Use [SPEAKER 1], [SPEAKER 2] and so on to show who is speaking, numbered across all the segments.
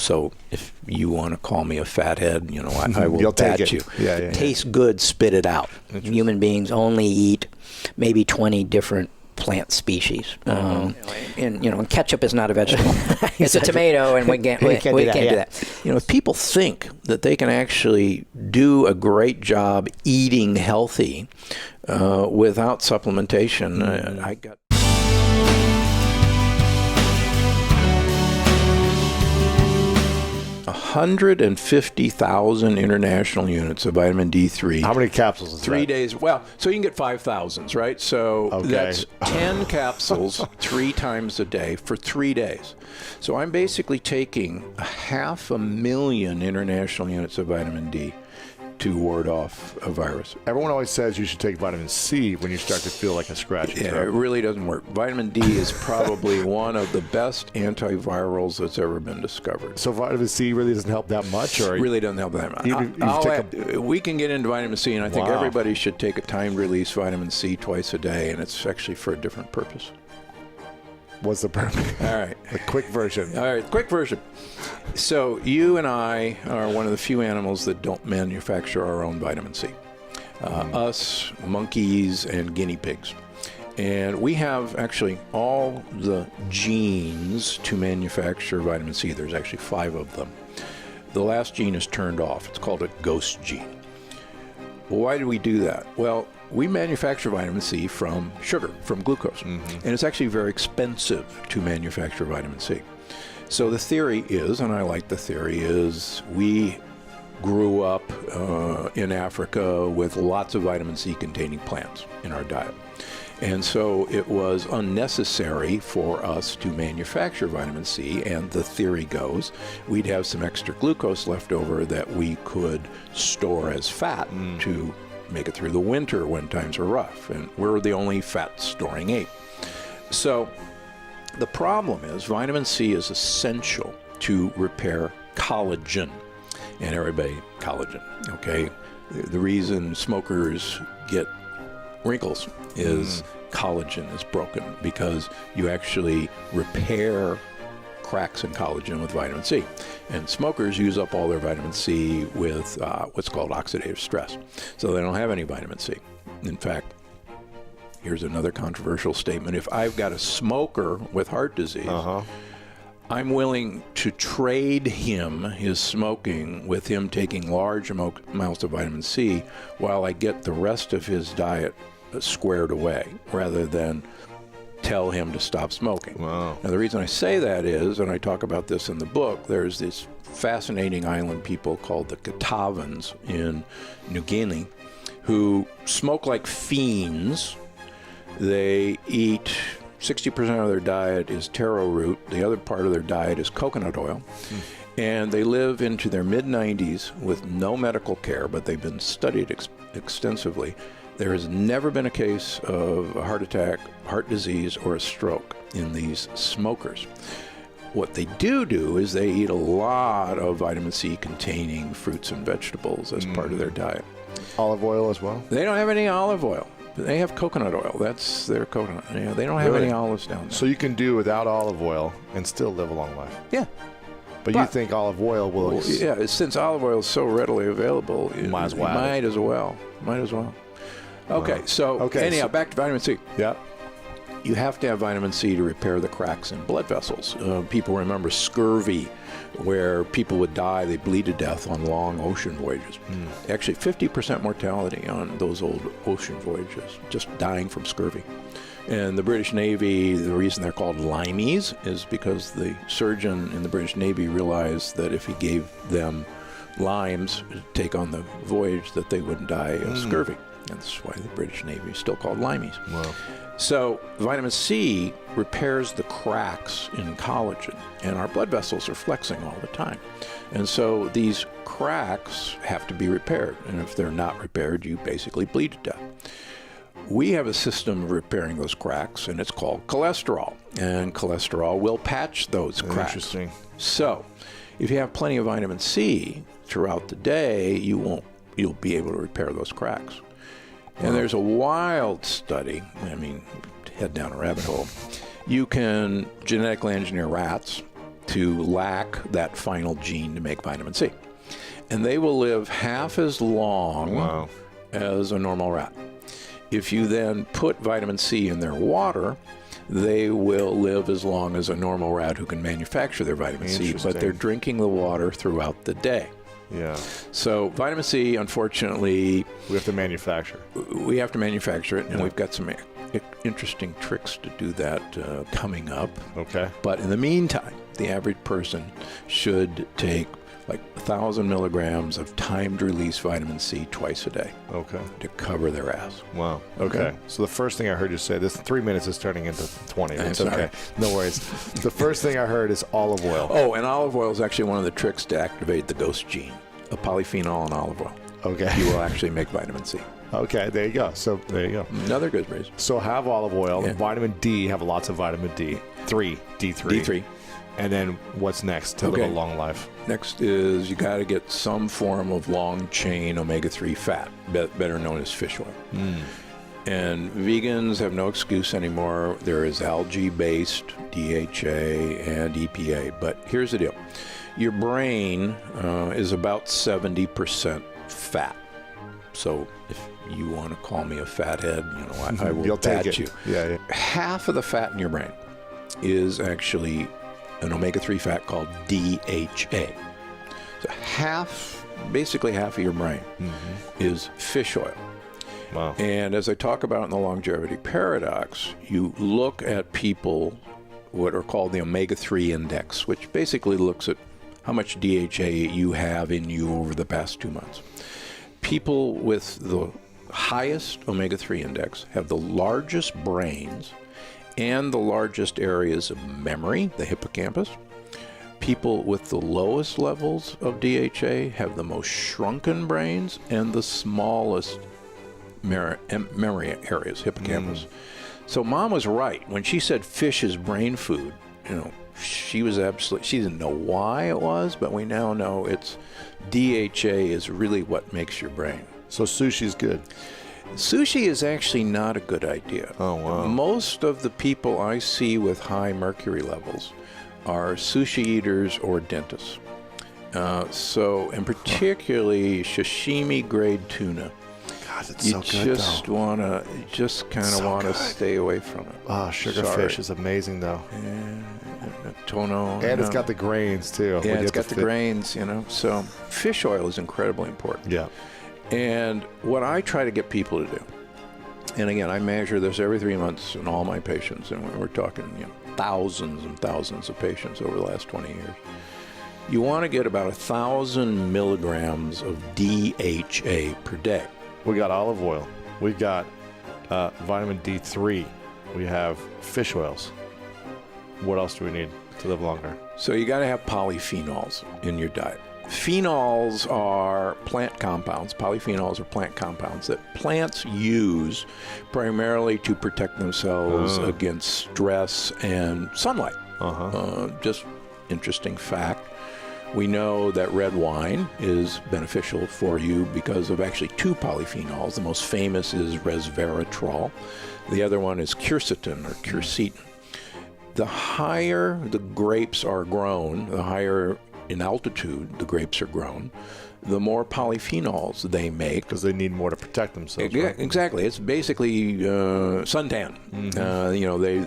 [SPEAKER 1] So if you want to call me a fathead, I will
[SPEAKER 2] You'll take
[SPEAKER 1] bat
[SPEAKER 2] it.
[SPEAKER 1] you.
[SPEAKER 2] Yeah.
[SPEAKER 1] Tastes good, spit it out. Human beings only eat maybe 20 different plant species. And ketchup is not a vegetable. It's a tomato, and we can't do that. If people think that they can actually do a great job eating healthy without supplementation, I got... 150,000 international units of vitamin D3.
[SPEAKER 2] How many capsules is
[SPEAKER 1] 3
[SPEAKER 2] that?
[SPEAKER 1] days. Well, so you can get 5,000, right? So that's 10 capsules 3 times a day for 3 days. So I'm basically taking 500,000 international units of vitamin D to ward off a virus.
[SPEAKER 2] Everyone always says you should take vitamin C when you start to feel like a scratchy
[SPEAKER 1] Yeah,
[SPEAKER 2] throat.
[SPEAKER 1] it really doesn't work. Vitamin D is probably one of the best antivirals that's ever been discovered.
[SPEAKER 2] So vitamin C really doesn't help that much? Or
[SPEAKER 1] It really doesn't help that much. We can get into vitamin C, and I think everybody should take a timed-release vitamin C twice a day, and it's actually for a different purpose.
[SPEAKER 2] What's the purpose?
[SPEAKER 1] All right.
[SPEAKER 2] The quick version.
[SPEAKER 1] All right, quick version. So you and I are one of the few animals that don't manufacture our own vitamin C. Us, monkeys, and guinea pigs. And we have actually all the genes to manufacture vitamin C. There's actually 5 of them. The last gene is turned off. It's called a ghost gene. Why do we do that? Well, we manufacture vitamin C from sugar, from glucose. And it's actually very expensive to manufacture vitamin C. So the theory is, and I like the theory, is we grew up in Africa with lots of vitamin C containing plants in our diet. And so it was unnecessary for us to manufacture vitamin C, and the theory goes we'd have some extra glucose left over that we could store as fat to make it through the winter when times are rough, and we're the only fat-storing ape. So the problem is vitamin C is essential to repair collagen, and everybody, collagen, okay? The reason smokers get wrinkles is collagen is broken, because you actually repair cracks in collagen with vitamin C. And smokers use up all their vitamin C with what's called oxidative stress. So they don't have any vitamin C. In fact, here's another controversial statement. If I've got a smoker with heart disease, I'm willing to trade him his smoking with him taking large amounts of vitamin C while I get the rest of his diet squared away, rather than tell him to stop smoking.
[SPEAKER 2] Wow.
[SPEAKER 1] Now, the reason I say that is, and I talk about this in the book, there's this fascinating island people called the Catavans in New Guinea who smoke like fiends. They eat 60% of their diet is taro root. The other part of their diet is coconut oil. And they live into their mid-90s with no medical care, but they've been studied extensively. There has never been a case of a heart attack, heart disease, or a stroke in these smokers. What they do is they eat a lot of vitamin C containing fruits and vegetables as part of their diet.
[SPEAKER 2] Olive oil as well?
[SPEAKER 1] They don't have any olive oil. They have coconut oil. That's their coconut. They don't have any olives down there.
[SPEAKER 2] So you can do without olive oil and still live a long life?
[SPEAKER 1] Yeah.
[SPEAKER 2] But you think olive oil will...
[SPEAKER 1] Well, yeah, since olive oil is so readily available,
[SPEAKER 2] Might as well.
[SPEAKER 1] Might as well. Okay, anyhow, back to vitamin C.
[SPEAKER 2] Yeah.
[SPEAKER 1] You have to have vitamin C to repair the cracks in blood vessels. People remember scurvy, where people would die, they bleed to death on long ocean voyages. Actually, 50% mortality on those old ocean voyages, just dying from scurvy. And the British Navy, the reason they're called limeys is because the surgeon in the British Navy realized that if he gave them limes to take on the voyage, that they wouldn't die of scurvy. That's why the British Navy is still called limeys.
[SPEAKER 2] Wow.
[SPEAKER 1] So vitamin C repairs the cracks in collagen, and our blood vessels are flexing all the time. And so these cracks have to be repaired, and if they're not repaired, you basically bleed to death. We have a system of repairing those cracks, and it's called cholesterol, and cholesterol will patch those cracks.
[SPEAKER 2] Interesting.
[SPEAKER 1] So if you have plenty of vitamin C throughout the day, you'll be able to repair those cracks. And there's a wild study, head down a rabbit hole. You can genetically engineer rats to lack that final gene to make vitamin C. And they will live half as long as a normal rat. If you then put vitamin C in their water, they will live as long as a normal rat who can manufacture their vitamin C, but they're drinking the water throughout the day.
[SPEAKER 2] Yeah.
[SPEAKER 1] So vitamin C, unfortunately,
[SPEAKER 2] we have to manufacture.
[SPEAKER 1] We have to manufacture it, and we've got some interesting tricks to do that coming up.
[SPEAKER 2] Okay.
[SPEAKER 1] But in the meantime, the average person should take like 1,000 milligrams of timed release vitamin C twice a day.
[SPEAKER 2] Okay.
[SPEAKER 1] To cover their ass.
[SPEAKER 2] Wow. Okay. So the first thing I heard you say, this 3 minutes is turning into 20. It's okay. No worries. The first thing I heard is olive oil.
[SPEAKER 1] Oh, and olive oil is actually one of the tricks to activate the ghost gene. A polyphenol in olive oil.
[SPEAKER 2] Okay.
[SPEAKER 1] You will actually make vitamin C.
[SPEAKER 2] Okay, there you go. So there you go.
[SPEAKER 1] Another good reason.
[SPEAKER 2] So have olive oil. Yeah. Vitamin D, have lots of vitamin D. D3. And then what's next to live a long life?
[SPEAKER 1] Next is you got to get some form of long-chain omega-3 fat, better known as fish oil. And vegans have no excuse anymore. There is algae-based DHA and EPA. But here's the deal. Your brain is about 70% fat. So if you want to call me a fathead, I will bat you.
[SPEAKER 2] Yeah.
[SPEAKER 1] Half of the fat in your brain is actually an omega-3 fat called DHA. So basically half of your brain is fish oil.
[SPEAKER 2] Wow.
[SPEAKER 1] And as I talk about in the longevity paradox, you look at people, what are called the omega-3 index, which basically looks at how much DHA you have in you over the past 2 months. People with the highest omega-3 index have the largest brains and the largest areas of memory, the hippocampus. People with the lowest levels of DHA have the most shrunken brains and the smallest memory areas, hippocampus. So Mom was right when she said fish is brain food. She didn't know why it was, but we now know it's DHA is really what makes your brain.
[SPEAKER 2] So sushi's good.
[SPEAKER 1] Sushi is actually not a good idea.
[SPEAKER 2] Oh, wow.
[SPEAKER 1] Most of the people I see with high mercury levels are sushi eaters or dentists. And particularly sashimi grade tuna.
[SPEAKER 2] God, it's so good,
[SPEAKER 1] though. You just kind of want to stay away from it.
[SPEAKER 2] Oh, sugarfish is amazing, though.
[SPEAKER 1] Tono.
[SPEAKER 2] And it's got the grains, too.
[SPEAKER 1] Yeah, it's got the grains, So fish oil is incredibly important.
[SPEAKER 2] Yeah.
[SPEAKER 1] And what I try to get people to do, and again, I measure this every 3 months in all my patients, and we're talking thousands and thousands of patients over the last 20 years. You want to get about 1,000 milligrams of DHA per day.
[SPEAKER 2] We got olive oil. We got vitamin D3. We have fish oils. What else do we need to live longer?
[SPEAKER 1] So you got to have polyphenols in your diet. Phenols are plant compounds. Polyphenols are plant compounds that plants use primarily to protect themselves against stress and sunlight. Just interesting fact. We know that red wine is beneficial for you because of actually 2 polyphenols. The most famous is resveratrol. The other one is quercetin or quercetin. The higher the grapes are grown, the higher in altitude the grapes are grown, the more polyphenols they make.
[SPEAKER 2] Because they need more to protect themselves, right?
[SPEAKER 1] Exactly. It's basically suntan.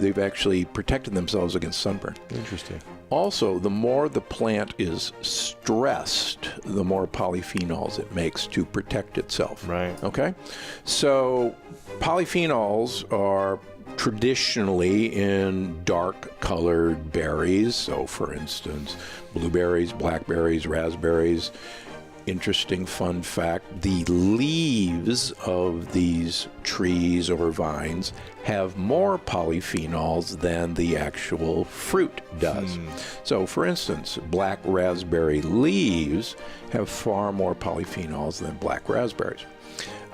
[SPEAKER 1] They've actually protected themselves against sunburn.
[SPEAKER 2] Interesting.
[SPEAKER 1] Also, the more the plant is stressed, the more polyphenols it makes to protect itself.
[SPEAKER 2] Right.
[SPEAKER 1] Okay? So polyphenols are traditionally in dark-colored berries. So, for instance, blueberries, blackberries, raspberries. Interesting fun fact, the leaves of these trees or vines have more polyphenols than the actual fruit does. So, for instance, black raspberry leaves have far more polyphenols than black raspberries.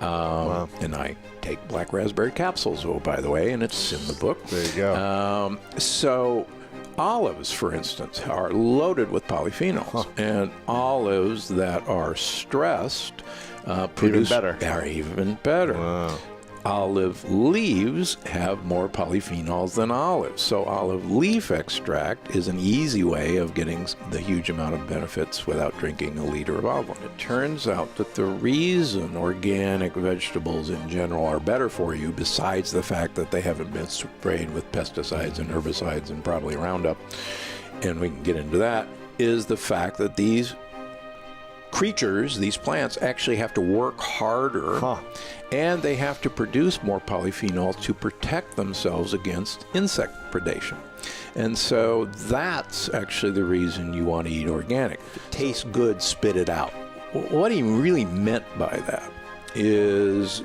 [SPEAKER 1] And I take black raspberry capsules, by the way, and it's in the book.
[SPEAKER 2] There you go.
[SPEAKER 1] So olives, for instance, are loaded with polyphenols, and olives that are stressed produce
[SPEAKER 2] even better.
[SPEAKER 1] Are even better.
[SPEAKER 2] Wow.
[SPEAKER 1] olive leaves have more polyphenols than olives. So olive leaf extract is an easy way of getting the huge amount of benefits without drinking a liter of olive oil. It turns out that the reason organic vegetables in general are better for you, besides the fact that they haven't been sprayed with pesticides and herbicides and probably Roundup, and we can get into that, is the fact that these creatures, these plants, actually have to work harder, and they have to produce more polyphenols to protect themselves against insect predation. And so that's actually the reason you want to eat organic. If it tastes good, spit it out. What he really meant by that is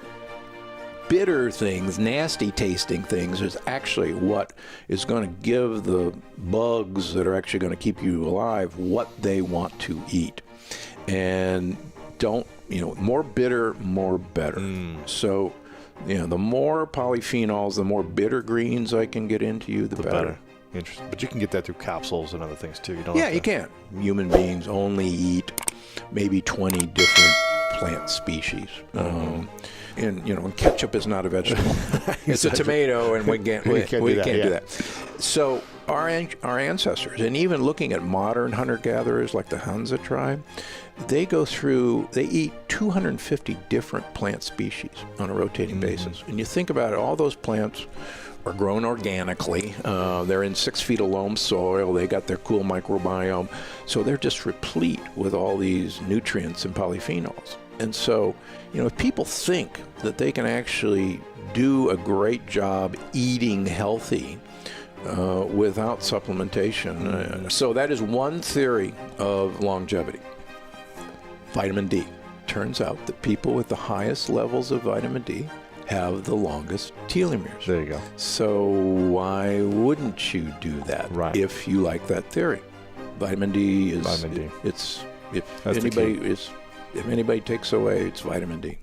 [SPEAKER 1] bitter things, nasty tasting things, is actually what is going to give the bugs that are actually going to keep you alive what they want to eat. And don't, more bitter, more better. So, the more polyphenols, the more bitter greens I can get into you, the better.
[SPEAKER 2] Interesting. But you can get that through capsules and other things too. You don't
[SPEAKER 1] you can. Human beings only eat maybe 20 different plant species. And ketchup is not a vegetable. It's a tomato, and we can't do that. So our ancestors, and even looking at modern hunter-gatherers like the Hansa tribe, they eat 250 different plant species on a rotating basis. And you think about it, all those plants are grown organically. They're in 6 feet of loam soil. They got their cool microbiome. So they're just replete with all these nutrients and polyphenols. And so, if people think that they can actually do a great job eating healthy without supplementation, so that is one theory of longevity. Vitamin D. Turns out that people with the highest levels of vitamin D have the longest telomeres.
[SPEAKER 2] There you go.
[SPEAKER 1] So why wouldn't you do that if you like that theory? Vitamin D is...
[SPEAKER 2] Vitamin D.
[SPEAKER 1] If anybody takes away, it's vitamin D.